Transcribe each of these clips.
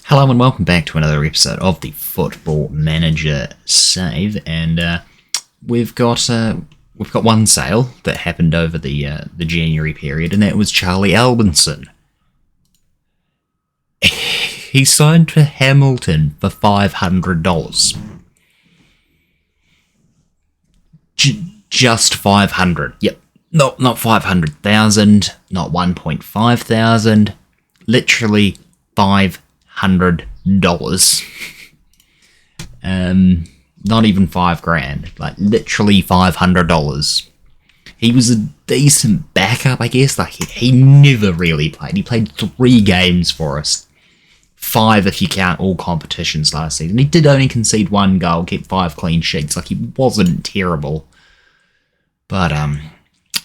Hello and welcome back to another episode of the Football Manager Save, and we've got one sale that happened over the January period, and that was Charlie Albinson. He signed for Hamilton for $500. Just 500. Yep, not 500,000, not 1.5 thousand. Literally $500. Not even $5,000, like literally $500. He was a decent backup, I guess. Like he never really played. He played 3 games for us, 5 if you count all competitions last season. He did only concede 1 goal, kept 5 clean sheets. Like he wasn't terrible, but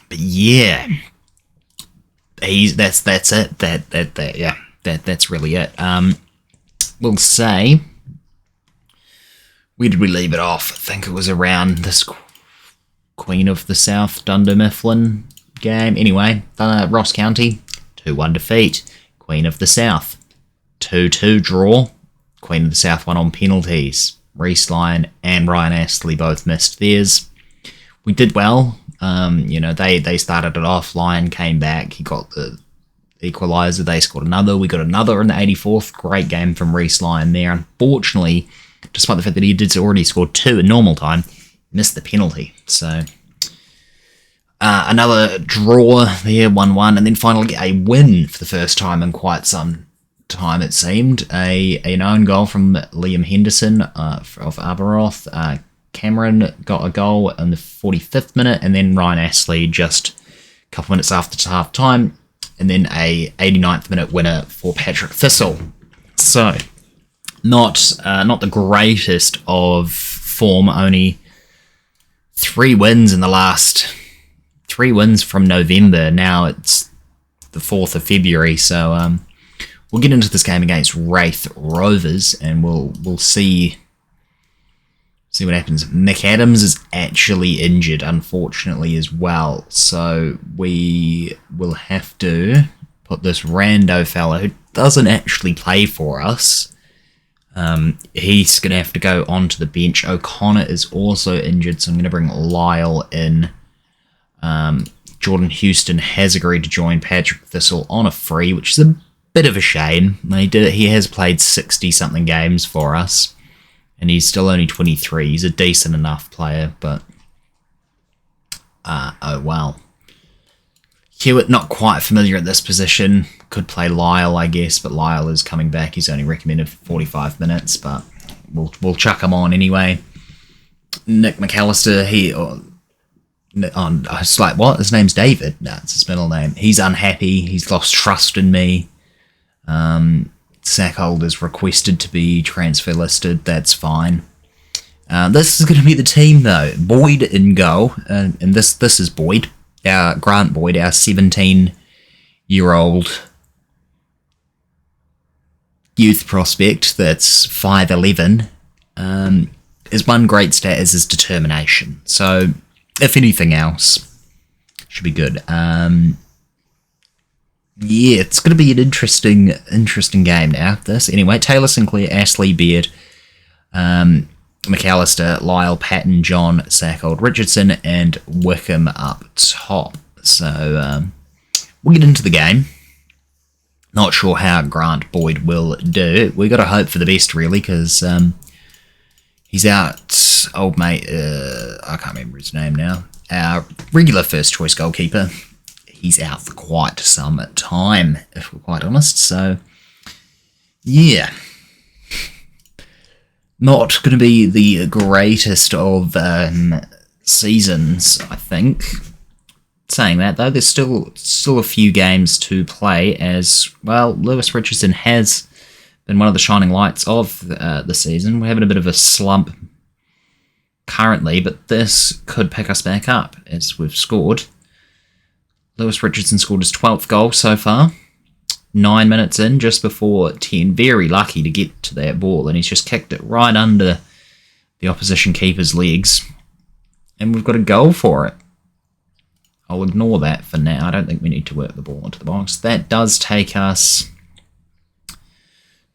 yeah, that's it. That's really it. We'll say, where did we leave it off? I think it was around this Queen of the South Dunder Mifflin game. Anyway, Ross County, 2-1 defeat. Queen of the South, 2-2 draw. Queen of the South won on penalties. Reece Lyon and Ryan Astley both missed theirs. We did well. They started it off. Lyon came back. He got the equaliser. They scored another. We got another in the 84th. Great game from Reece Lyon there. Unfortunately, despite the fact that he did already score 2 in normal time, missed the penalty. So another draw there, 1-1, and then finally a win for the first time in quite some time, it seemed. An own goal from Liam Henderson of Arbroath. Cameron got a goal in the 45th minute, and then Ryan Astley just a couple minutes after half time, and then a 89th minute winner for Patrick Thistle. So, not the greatest of form. Only 3 wins in the last 3 wins from November. Now it's the 4th of February. So we'll get into this game against Wraith Rovers, and we'll see what happens. McAdams is actually injured, unfortunately, as well. So we will have to put this rando fella who doesn't actually play for us. He's going to have to go onto the bench. O'Connor is also injured, so I'm going to bring Lyle in. Jordan Houston has agreed to join Patrick Thistle on a free, which is a bit of a shame. He has played 60-something games for us, and he's still only 23. He's a decent enough player, but oh well. Hewitt, not quite familiar at this position. Could play Lyle, I guess, but Lyle is coming back. He's only recommended for 45 minutes, but we'll chuck him on anyway. Nick McAllister, it's like, what? His name's David? No, it's his middle name. He's unhappy. He's lost trust in me. Sackhold is requested to be transfer listed. That's fine. This is going to be the team, though. Boyd in goal, and this is Boyd. Grant Boyd, our 17-year-old youth prospect that's 5'11". His one great stat is his determination. So, if anything else, should be good. Yeah, it's going to be an interesting game now. This anyway. Taylor Sinclair, Ashley Beard, McAllister, Lyle, Patton, John, Sackhold, Richardson, and Wickham up top. So we'll get into the game. Not sure how Grant Boyd will do. We got to hope for the best, really, because he's out. Old mate, I can't remember his name now. Our regular first choice goalkeeper. He's out for quite some time, if we're quite honest. So, yeah. Not going to be the greatest of seasons, I think. Saying that, though, there's still a few games to play, as, well, Lewis Richardson has been one of the shining lights of the season. We're having a bit of a slump currently, but this could pick us back up, as we've scored. Lewis Richardson scored his 12th goal so far. 9 minutes in, just before 10. Very lucky to get to that ball, and he's just kicked it right under the opposition keeper's legs. And we've got a goal for it. I'll ignore that for now. I don't think we need to work the ball into the box. That does take us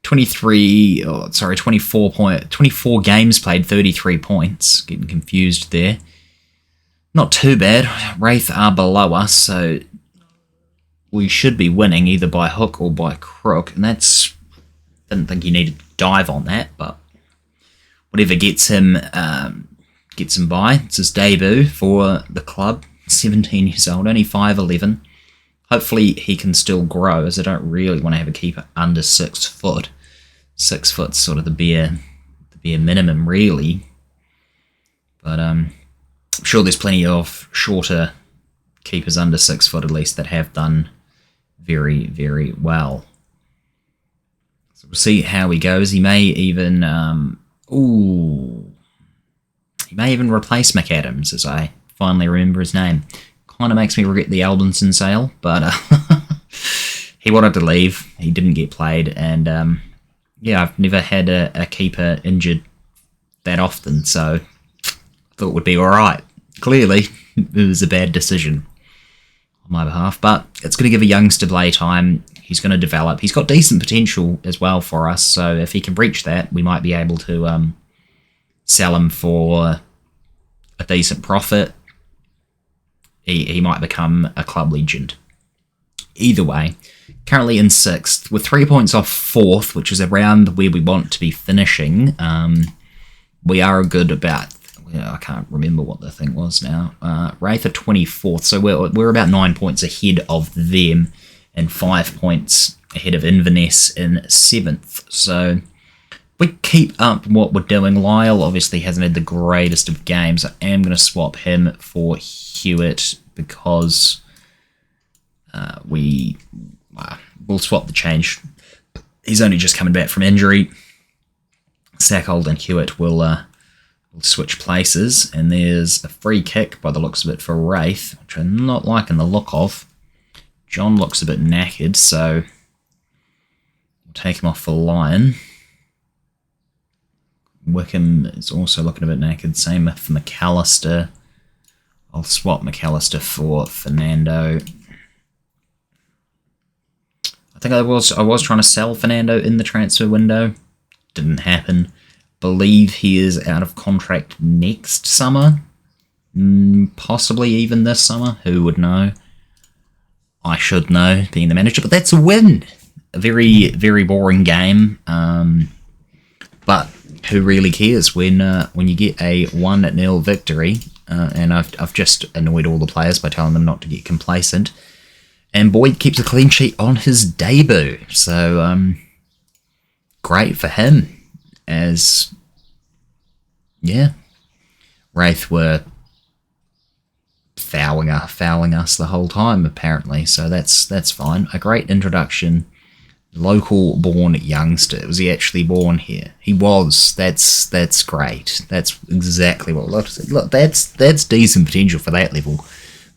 24 games played, 33 points. Getting confused there. Not too bad. Wraith are below us, so we should be winning either by hook or by crook, and that's... Didn't think you needed to dive on that, but whatever gets him by. It's his debut for the club. 17 years old, only 5'11". Hopefully he can still grow, as I don't really want to have a keeper under 6 foot. 6 foot's sort of the bare minimum, really. But I'm sure there's plenty of shorter keepers under 6 foot, at least, that have done very, very well. So we'll see how he goes. He may even replace McAdams, as I finally remember his name. Kind of makes me regret the Aldenson sale, but he wanted to leave. He didn't get played, and yeah, I've never had a keeper injured that often, so I thought it would be alright. Clearly, it was a bad decision on my behalf, but it's going to give a youngster play time. He's going to develop. He's got decent potential as well for us, so if he can reach that, we might be able to sell him for a decent profit. He might become a club legend. Either way, currently in 6th, with 3 points off 4th, which is around where we want to be finishing. We are good about... I can't remember what the thing was now. Wraith are 24th, so we're about 9 points ahead of them, and 5 points ahead of Inverness in 7th. So we keep up what we're doing. Lyle obviously hasn't had the greatest of games. I am going to swap him for Hewitt because we'll swap the change. He's only just coming back from injury. Sackold and Hewitt will switch places, and there's a free kick by the looks of it for Wraith, which I'm not liking the look of. John looks a bit knackered, so we'll take him off for Lion. Wickham is also looking a bit knackered, same with McAllister. I'll swap McAllister for Fernando. I think I was trying to sell Fernando in the transfer window. Didn't happen. Believe he is out of contract next summer. Possibly even this summer. Who would know? I should know, being the manager, but that's a win. A very, very boring game. But who really cares when you get a 1-0 victory? And I've just annoyed all the players by telling them not to get complacent. And Boyd keeps a clean sheet on his debut. So, great for him. As, yeah, Wraith were fouling us the whole time, apparently. So that's fine. A great introduction. Local-born youngster. Was he actually born here? He was. That's great. That's exactly what... Look, that's decent potential for that level.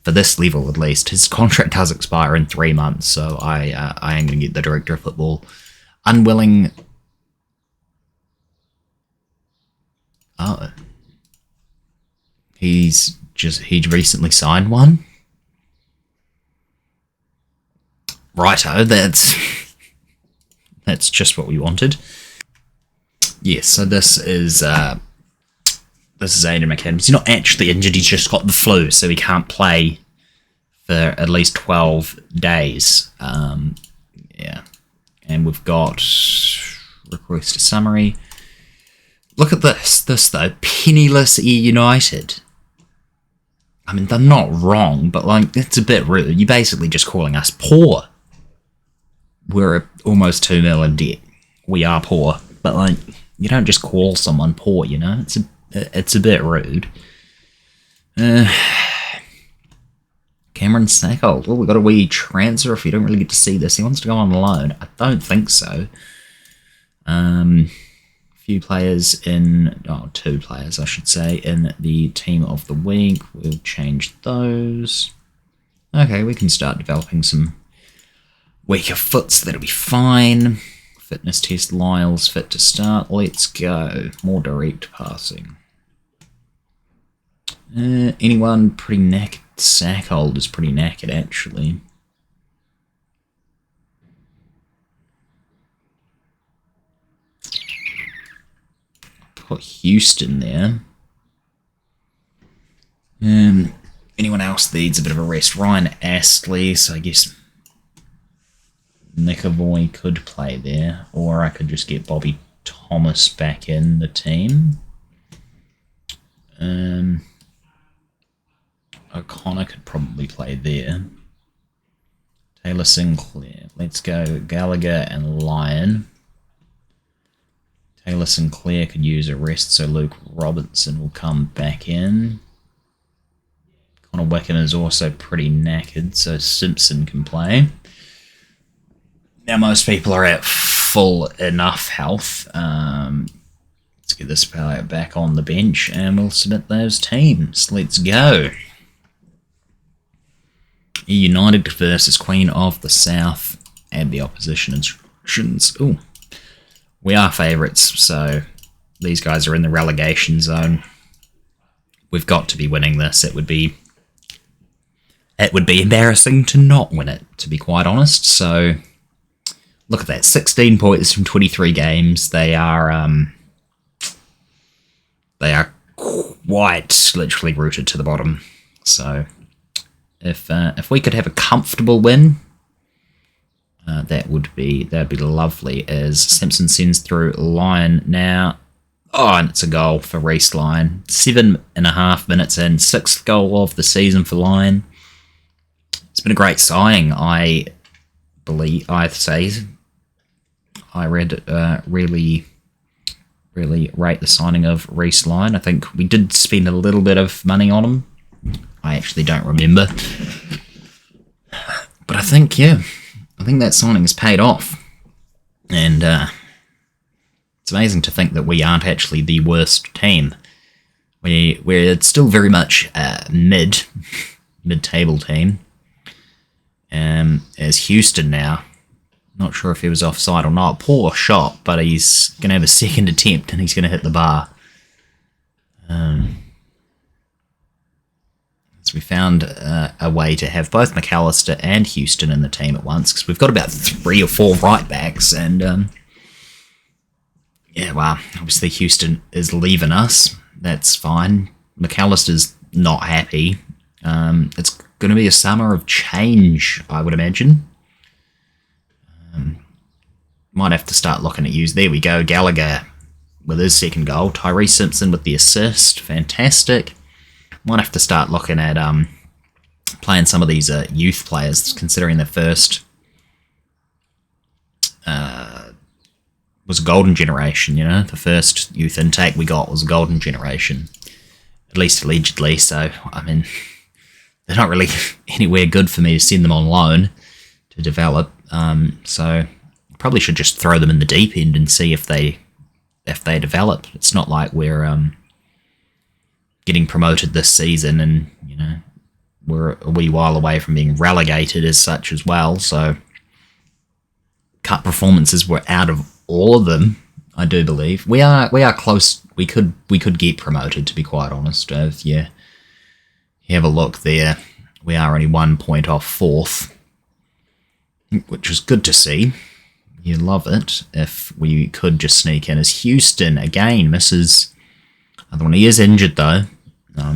For this level, at least. His contract does expire in 3 months, so I am going to get the director of football unwilling... Oh. He recently signed one? Righto, that's just what we wanted. Yes, so this is Aidan McAdams. He's not actually injured, he's just got the flu, so he can't play for at least 12 days. Yeah. And we've got request a summary. Look at this though, penniless United. I mean, they're not wrong, but like, it's a bit rude. You're basically just calling us poor. We're almost 2 mil in debt. We are poor, but like, you don't just call someone poor, you know? It's a bit rude. Cameron Sackold. Well, we got a wee transfer if you don't really get to see this. He wants to go on loan. I don't think so. Few players in... Oh, 2 players, I should say, in the team of the week. We'll change those. Okay, we can start developing some weaker foots. That'll be fine. Fitness test. Lyle's fit to start. Let's go. More direct passing. Anyone pretty knackered? Sackold is pretty knackered, actually. put Houston there. Anyone else needs a bit of a rest? Ryan Astley, so I guess McAvoy could play there, or I could just get Bobby Thomas back in the team. O'Connor could probably play there. Taylor Sinclair. Let's go Gallagher and Lyon. Taylor Sinclair could use a rest, so Luke Robertson will come back in. Connor Wickham is also pretty knackered, so Simpson can play. Now most people are at full enough health. Let's get this player back on the bench and we'll submit those teams. Let's go. United versus Queen of the South. Add the opposition instructions. Ooh. We are favourites, so these guys are in the relegation zone. We've got to be winning this. It would be embarrassing to not win it, to be quite honest. So look at that, 16 points from 23 games. They are quite literally rooted to the bottom. So if we could have a comfortable win, that'd be lovely. As Simpson sends through Lyon now. Oh, and it's a goal for Reece Lyon. 7.5 minutes in, 6th goal of the season for Lyon. It's been a great signing, I really rate the signing of Reece Lyon. I think we did spend a little bit of money on him. I actually don't remember. But I think that signing has paid off. And it's amazing to think that we aren't actually the worst team. We're still very much a mid-table team. As Houston now. Not sure if he was offside or not. Poor shot, but he's going to have a second attempt and he's going to hit the bar. So we found a way to have both McAllister and Houston in the team at once, because we've got about 3 or 4 right backs, and yeah, well, obviously Houston is leaving us. That's fine. McAllister's not happy. It's going to be a summer of change, I would imagine. Might have to start looking at use. There we go, Gallagher with his second goal. Tyree Simpson with the assist. Fantastic. Might have to start looking at playing some of these youth players, considering the first was a golden generation, you know. The first youth intake we got was a golden generation, at least allegedly. So, I mean, they're not really anywhere good for me to send them on loan to develop. So probably should just throw them in the deep end and see if they develop. It's not like we're getting promoted this season, and you know we're a wee while away from being relegated as such as well. So cut performances were out of all of them. I do believe we are close. We could get promoted, to be quite honest. If you have a look there, we are only 1 point off 4th, which is good to see. You love it. If we could just sneak in as Houston again misses. Other one, he is injured though.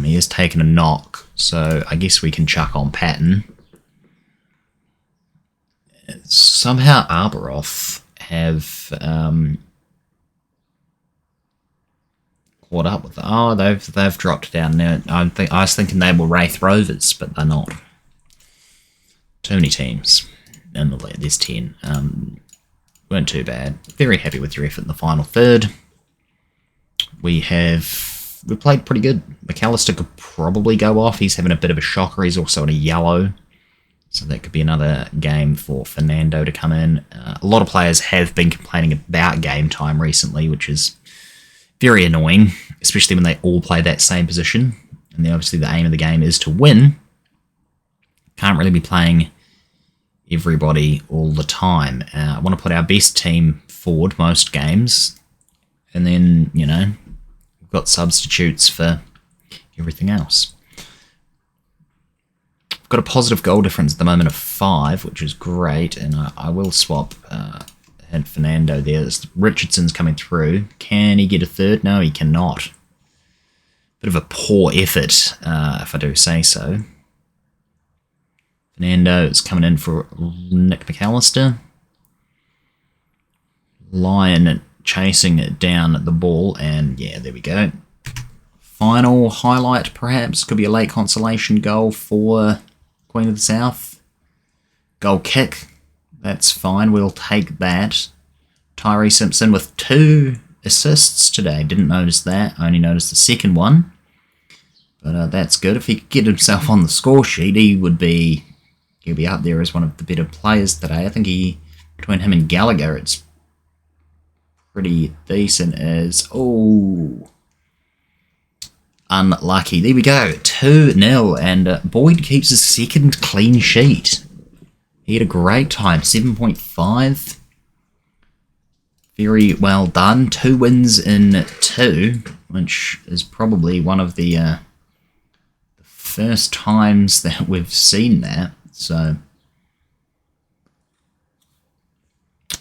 He has taken a knock, so I guess we can chuck on Patton. Somehow Arbroath have caught up with. Oh, they've dropped down now. I was thinking they were Wraith Rovers, but they're not. Too many teams. And there's 10. Weren't too bad. Very happy with your effort in the final third. We played pretty good. McAllister could probably go off. He's having a bit of a shocker. He's also in a yellow. So that could be another game for Fernando to come in. A lot of players have been complaining about game time recently, which is very annoying, especially when they all play that same position. And obviously the aim of the game is to win. Can't really be playing everybody all the time. I want to put our best team forward most games, and then, you know, we've got substitutes for everything else. We've got a positive goal difference at the moment of 5, which is great, and I will swap and Fernando there. Richardson's coming through. Can he get a third? No, he cannot. Bit of a poor effort, if I do say so. Fernando is coming in for Nick McAllister. Lyon chasing it down the ball, and yeah, there we go. Final highlight, perhaps, could be a late consolation goal for Queen of the South. Goal kick, that's fine, we'll take that. Tyree Simpson with 2 assists today, didn't notice that, only noticed the second one. But that's good. If he could get himself on the score sheet, he'll be up there as one of the better players today. I think between him and Gallagher, it's pretty decent as... Oh, unlucky. There we go, 2-0, and Boyd keeps his second clean sheet. He had a great time, 7.5. Very well done. 2 wins in 2, which is probably one of the first times that we've seen that. So,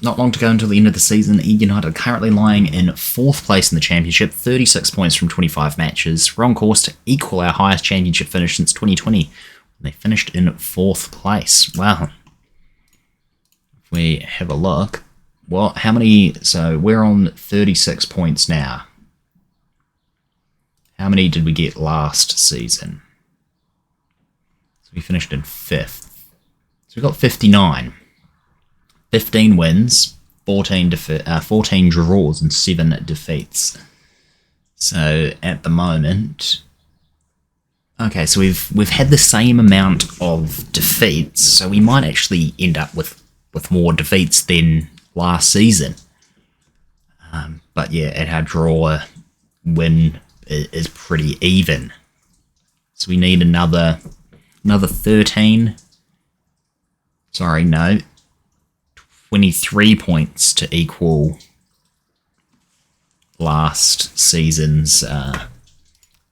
not long to go until the end of the season. United are currently lying in 4th place in the championship, 36 points from 25 matches. We're on course to equal our highest championship finish since 2020, when they finished in 4th place. Wow. If we have a look, well, how many... So, we're on 36 points now. How many did we get last season? So, we finished in 5th. So, we've got 59. 15 wins, 14 draws, and 7 defeats. So at the moment, okay, so we've had the same amount of defeats, so we might actually end up with more defeats than last season. But yeah, at our draw, win is pretty even. So we need another 13. Sorry, no. 23 points to equal last season's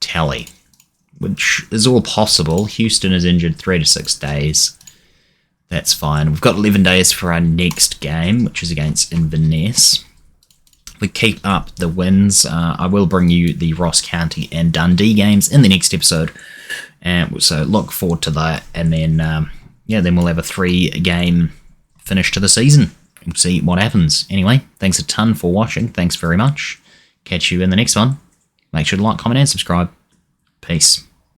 tally, which is all possible. Houston is injured 3 to 6 days. That's fine. We've got 11 days for our next game, which is against Inverness. We keep up the wins. I will bring you the Ross County and Dundee games in the next episode, and so look forward to that. And then, then we'll have a 3-game finish to the season. We'll see what happens. Anyway, thanks a ton for watching. Thanks very much. Catch you in the next one. Make sure to like, comment, and subscribe. Peace.